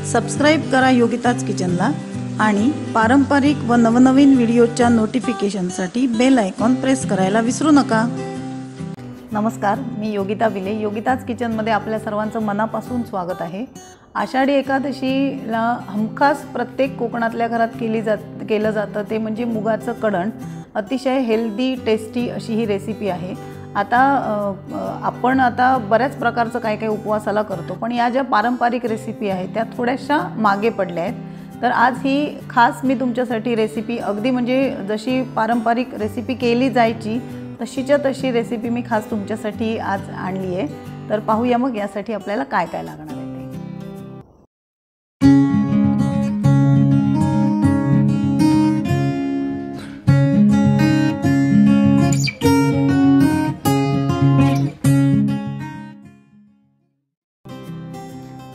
Subscribe करा योगिताच किचनला आणि पारंपरिक व नवनवीन व्हिडिओच्या नोटिफिकेशनसाठी बेल आयकॉन प्रेस करायला विसरू नका। नमस्कार, मी योगिता बिले। योगिताच किचनमध्ये आपल्या सर्वांचं मनापासून स्वागत आहे। आषाढी एकादशीला हमखास प्रत्येक कोकणातल्या घरात केलं जातं ते म्हणजे मुगाचं कढण। अतिशय हेल्दी टेस्टी अशी ही रेसिपी आहे। आपण बऱ्याच प्रकारचं काय काय उपवासाला करतो, पण या ज्या पारंपरिक रेसिपी आहेत त्या थोड्याशा मागे पडल्या आहेत। तर आज ही खास मी तुमच्यासाठी रेसिपी अगदी म्हणजे जशी पारंपरिक रेसिपी केली जायची तशीच्या तशी रेसिपी मी खास तुमच्यासाठी आज आणली आहे। तर पाहूया मग यासाठी आपल्याला काय काय लागणार आहे ते।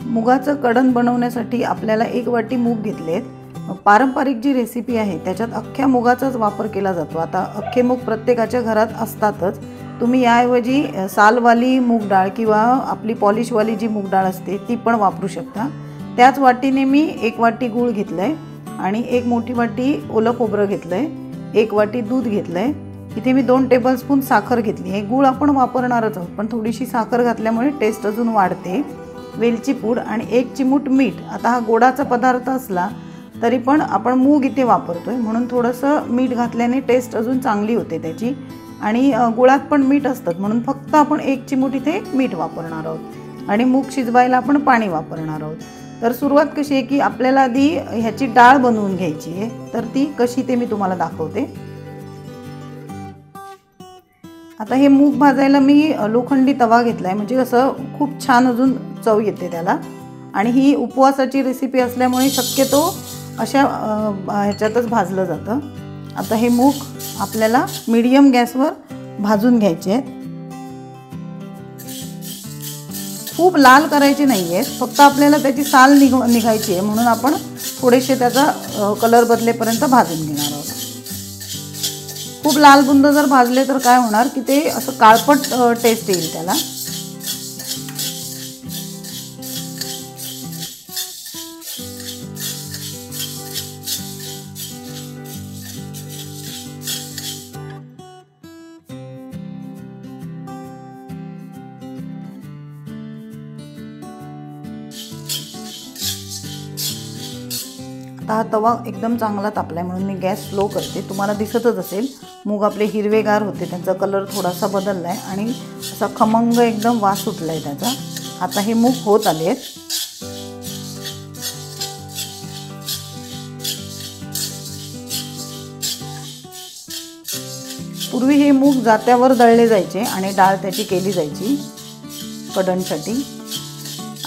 मुगाचं कढण बनवण्यासाठी आपल्याला 1 वाटी मूग घेतलेत। पारंपरिक जी रेसिपी आहे त्याच्यात अख्ख्या मुगाचाच वापर केला जातो। आता अख्खे मूग प्रत्येकाच्या घरात असतातच। तुम्ही याऐवजी सालवाली मूग डाळ किंवा आपली पॉलिशवाली जी मूग डाळ असते ती पण वापरू शकता। त्याच वाटीने मी 1 वाटी गूळ घेतलाय आणि 1 मोठी वाटी ओलं खोबरं घेतलंय, 1 वाटी दूध घेतलंय। इथे मी 2 टेबलस्पून साखर घेतली आहे। गूळ आपण वापरणारच आहोत, पण थोडीशी साखर घातल्यामुळे टेस्ट अजून वाढते। वेलची पूड आणि 1 चिमूट मीठ। आता हा गोडाचा पदार्थ असला तरी पण आपण मूग इथे वापरतोय म्हणून थोडंसं मीठ घातल्याने टेस्ट अजून चांगली होते त्याची। आणि गुळात पण मीठ असतं म्हणून फक्त आपण 1 चिमूट इथे मीठ वापरणार आहोत आणि मूग शिजवायला आपण पाणी वापरणार आहोत। तर सुरुवात कशी आहे की आपल्याला आधी ह्याची डाळ बनवून घ्यायची आहे, तर ती कशी ते मी तुम्हाला दाखवते। आता हे मूग भाजायला मी लोखंडी तवा घेतलाय, म्हणजे असं खूप छान अजून चव येते त्याला। आणि ही उपवासाची रेसिपी असल्यामुळे शक्यतो अशा ह्याच्यातच भाजलं जातं। आता हे मूग आपल्याला मीडियम गॅसवर भाजून घ्यायचे आहेत। खूप लाल करायचे नाहीये, फक्त आपल्याला त्याची साल निघायची आहे म्हणून आपण थोडेसे त्याचा कलर बदलेपर्यंत भाजून घेणार आहोत। खूप लाल बुंद जर भाजले तर काय होणार की ते असं काळपट टेस्ट येईल त्याला। आता हा तवा एकदम चांगला तापलाय म्हणून मी गॅस स्लो करते। तुम्हाला दिसतच असेल मूग आपले हिरवेगार होते, त्यांचा कलर थोडासा बदललाय आणि असा खमंग एकदम वास सुटलाय त्याचा। आता हे मूग होत आले आहेत। पूर्वी हे मूग जात्यावर दळले जायचे आणि डाळ त्याची केली जायची कढणसाठी।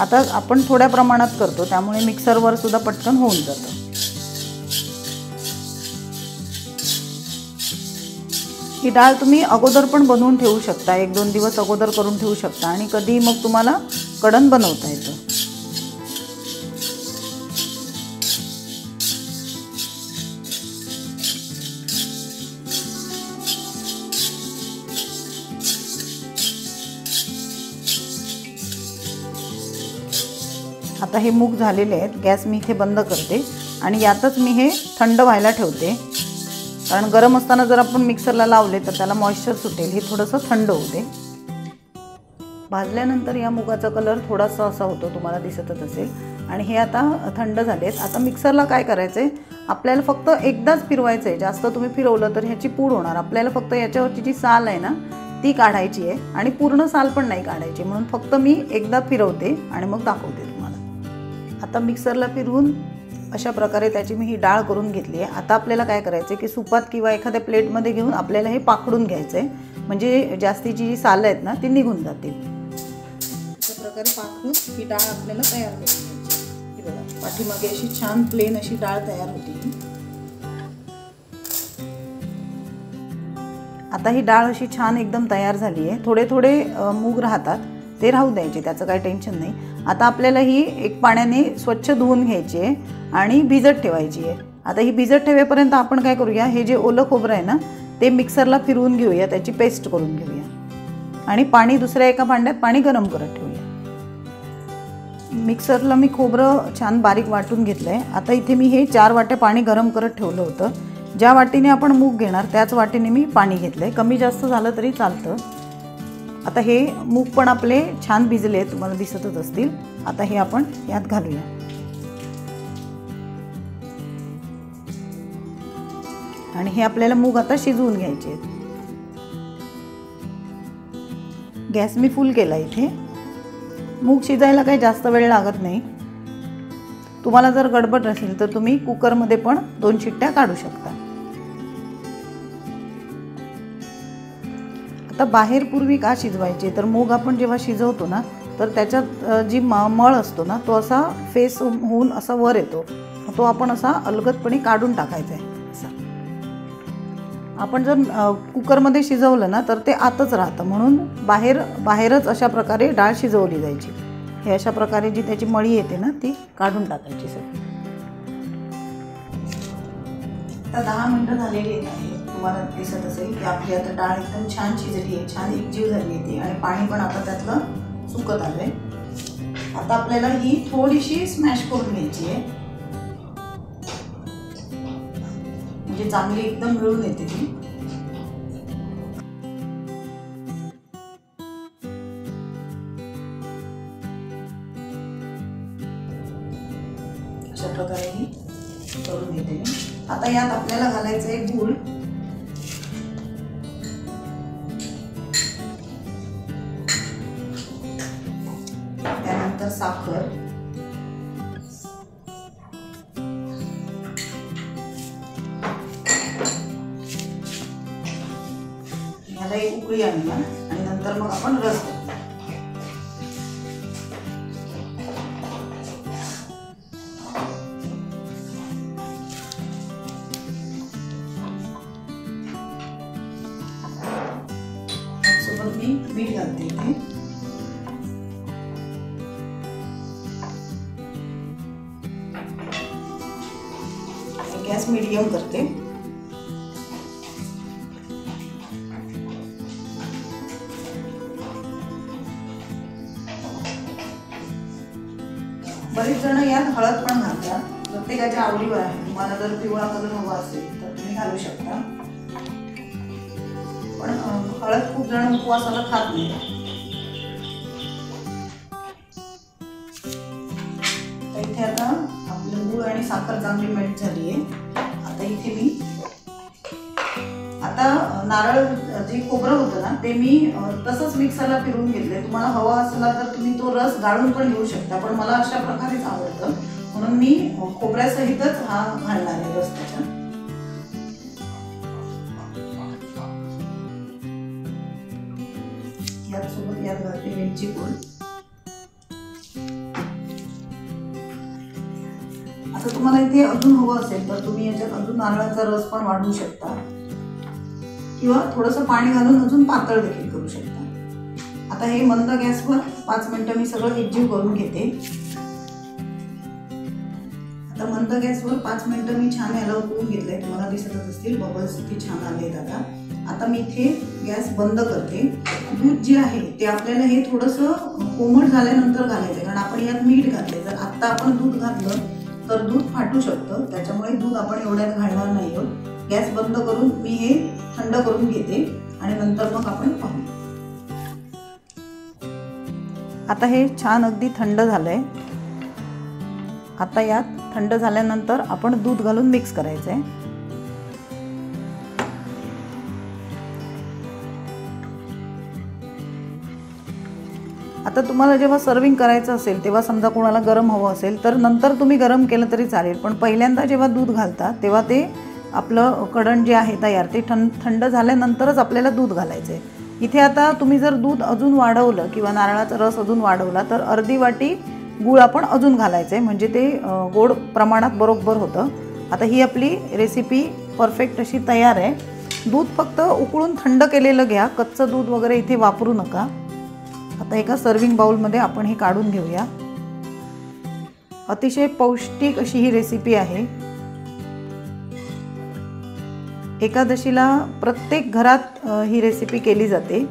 आता आपण थोड्या प्रमाणात करतो त्यामुळे मिक्सरवर सुद्धा पटकन होऊन जातं। ही डाळ तुम्ही अगोदर पण बनवून ठेवू शकता, 1-2 दिवस अगोदर करून ठेवू शकता आणि कधी मग तुम्हाला कढण बनवता येतं। आता हे मूग झालेले आहेत। गॅस मी इथे बंद करते आणि यातच मी हे थंड व्हायला ठेवते, कारण गरम असताना जर आपण मिक्सरला लावले तर त्याला मॉइश्चर सुटेल। हे थोडंसं थंड होते। भाजल्यानंतर या मुगाचा कलर थोडासा असा होतो, तुम्हाला दिसतच असेल। आणि हे आता थंड झालेत। आता मिक्सरला काय करायचंय, आपल्याला फक्त एकदाच फिरवायचंय। जास्त तुम्ही फिरवलं तर ह्याची पूड होणार। आपल्याला फक्त याच्यावरची जी साल आहे ना ती काढायची आहे आणि पूर्ण साल पण नाही काढायची, म्हणून फक्त मी एकदा फिरवते आणि मग दाखवते तुम्हाला। आता मिक्सरला फिरवून अशा प्रकारे त्याची मी ही डाळ करून घेतली आहे। आता आपल्याला काय करायचं की सुपात किंवा एखाद्या प्लेटमध्ये घेऊन आपल्याला हे पाकडून घ्यायचं आहे, म्हणजे जास्तीची जी सालं आहेत ना ती निघून जातील। अशा प्रकारे पाकडून ही डाळ आपल्याला तयार करून घ्यायची। ही बघा, पाठीमागे अशी छान प्लेन अशी डाळ तयार होती। आता ही डाळ अशी छान एकदम तयार झाली आहे। थोडे थोडे मूग राहतात, ते राहू द्यायचे, त्याचं काही टेन्शन नाही। आता आपल्याला ही 1 पाण्याने स्वच्छ धुवून घ्यायची आहे आणि भिजत ठेवायची आहे। आता ही भिजत ठेवेपर्यंत आपण काय करूया, हे जे ओलं खोबरं आहे ना ते मिक्सरला फिरवून घेऊया, त्याची पेस्ट करून घेऊया आणि पाणी दुसऱ्या एका भांड्यात पाणी गरम करत ठेवूया। मिक्सरला मी खोबरं छान बारीक वाटून घेतलं आहे। आता इथे मी हे 4 वाट्या पाणी गरम करत ठेवलं होतं। ज्या वाटीने आपण मूग घेणार त्याच वाटीने मी पाणी घेतलं आहे। कमी जास्त झालं तरी चालतं। आता हे मूग पण आपले छान भिजले, तुम्हाला दिसतच असतील। आता हे आपण यात घालूया आणि हे आपल्याला मूग आता शिजवून घ्यायचे आहेत। गॅस मी फुल केला इथे। मूग शिजायला काही जास्त वेळ लागत नाही। तुम्हाला जर गडबड असेल तर तुम्ही कुकरमध्ये पण 2 शिट्ट्या काढू शकता। आता बाहेर पूर्वी का शिजवायचे, तर मूग आपण जेव्हा शिजवतो ना तर त्याच्यात जी मळ असतो ना तो असा फेस होऊन असा वर येतो, तो आपण असा अलगदपणे काढून टाकायचा आहे। आपण जर कुकरमध्ये शिजवलं ना तर ते आतच राहतं, म्हणून बाहेरच अशा प्रकारे डाळ शिजवली जायची। हे अशा प्रकारे जी त्याची मळी येते ना ती काढून टाकायची सगळी। आता 10 मिनिटं झालेली आहेत। तुम्हाला दिसत असेल की आपली आता डाळ एकदम छान शिजली आहे, छान एकजीव झाली आहे आणि पाणी पण आता त्यातलं सुकत आलंय। आता आपल्याला ही थोडीशी स्मॅश करून घ्यायची आहे, म्हणजे चांगली एकदम मिळून येते ती। अशा प्रकारे ही करून घेते मी। आता यात आपल्याला घालायचं आहे गूळ। त्यानंतर साखर, याला एक उकळी आणूया आणि नंतर मग आपण रस घालूया। सोबत मी मीठ घालते इथे। गॅस मीडियम करते। बरेच जण यात हळद पण घालतात, प्रत्येकाच्या आवडीवर आहे। तुम्हाला जर पिवळा कलर हवा असेल तर तुम्ही घालू शकता, पण हळद खूप जण उपवासाला खात नाही। इथे आता आपलं गूळ आणि साखर चांगली मेल्ट झाली आहे। आता इथे मी नारळ जे खोबरं होतं ना ते मी तसंच मिक्सरला फिरवून घेतलंय। तुम्हाला हवा असला तर तुम्ही तो रस गाळून पण घेऊ शकता, पण मला अशा प्रकारेच आवडतं म्हणून मी खोबऱ्यासहितच हा घालणार आहे रस त्याच्यात। यात घालते वेलची पूड। आता तुम्हाला इथे अजून हवं असेल तर तुम्ही याच्यात अजून नारळाचा रस पण वाढवू शकता किंवा थोडंसं पाणी घालून अजून पातळ देखील करू शकता। आता हे मंद गॅसवर 5 मिनिटं मी सगळं एकजीव करून घेते। आता मंद गॅसवर 5 मिनिटं मी छान याला उकळून घेतलंय, तुम्हाला दिसतच असतील बबल्स किती छान आलेत। आता मी इथे गॅस बंद करते। दूध जे आहे ते आपल्याला हे थोडंसं कोमट झाल्यानंतर घालायचं, कारण आपण यात मीठ घातले। जर आत्ता आपण दूध घातलं तर दूध फाटू शकतं, त्याच्यामुळे दूध आपण एवढ्यात घालणार नाही आहोत। गॅस बंद करून मी हे थंड करून घेते आणि नंतर मग आपण पाहू। आता हे छान अगदी थंड झालंय। आता यात थंड झाल्यानंतर आपण दूध घालून मिक्स करायचं आहे। आता तुम्हाला जेव्हा सर्विंग करायचं असेल तेव्हा समजा कोणाला गरम हवं असेल तर नंतर तुम्ही गरम केलं तरी चालेल, पण पहिल्यांदा जेव्हा दूध घालता तेव्हा ते आपलं कढण जे आहे तयार ते थंड झाल्यानंतरच आपल्याला दूध घालायचं आहे। इथे आता तुम्ही जर दूध अजून वाढवलं किंवा नारळाचा रस अजून वाढवला तर अर्धी वाटी गूळ आपण अजून घालायचं आहे, म्हणजे ते गोड प्रमाणात बरोबर होतं। आता ही आपली रेसिपी परफेक्ट अशी तयार आहे। दूध फक्त उकळून थंड केलेलं घ्या, कच्चं दूध वगैरे इथे वापरू नका। आता एका सर्विंग बाउलमध्ये आपण हे काढून घेऊया। अतिशय पौष्टिक अशी ही रेसिपी आहे। एकादशीला प्रत्येक घरात ही रेसिपी केली जाते।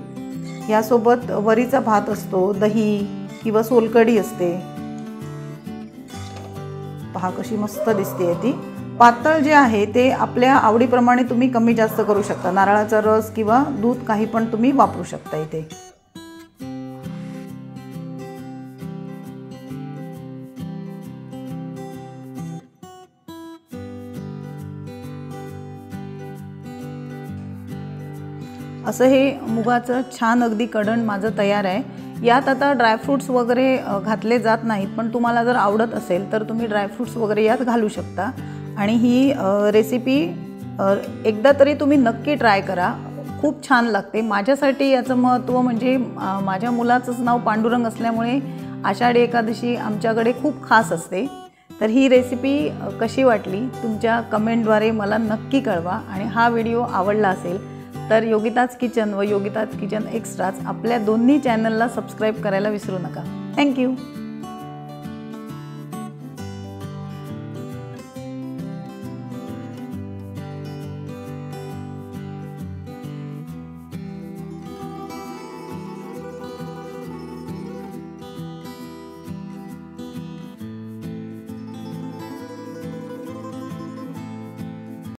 यासोबत वरीचा भात असतो, दही किंवा सोलकढी असते पहा कशी मस्त दिसते ती। पातळ जे आहे ते आपल्या आवडीप्रमाणे तुम्ही कमी जास्त करू शकता। नारळाचा रस किंवा दूध काही पण तुम्ही वापरू शकता इथे। असं हे मुगाचं छान अगदी कढण माझं तयार आहे। यात आता ड्रायफ्रूट्स वगैरे घातले जात नाहीत, पण तुम्हाला जर आवडत असेल तर तुम्ही ड्रायफ्रूट्स वगैरे यात घालू शकता। आणि ही रेसिपी एकदा तरी तुम्ही नक्की ट्राय करा, खूप छान लागते। माझ्यासाठी याचं महत्त्व म्हणजे माझ्या मुलाचंच नाव पांडुरंग असल्यामुळे आषाढी एकादशी आमच्याकडे खूप खास असते। तर ही रेसिपी कशी वाटली तुमच्या कमेंटद्वारे मला नक्की कळवा। आणि हा व्हिडिओ आवडला असेल तर योगिताज किचन व योगिताज किचन एक्स्ट्राज आपल्या दोन्ही चॅनलला सबस्क्राईब करायला विसरू नका। थँक्यू।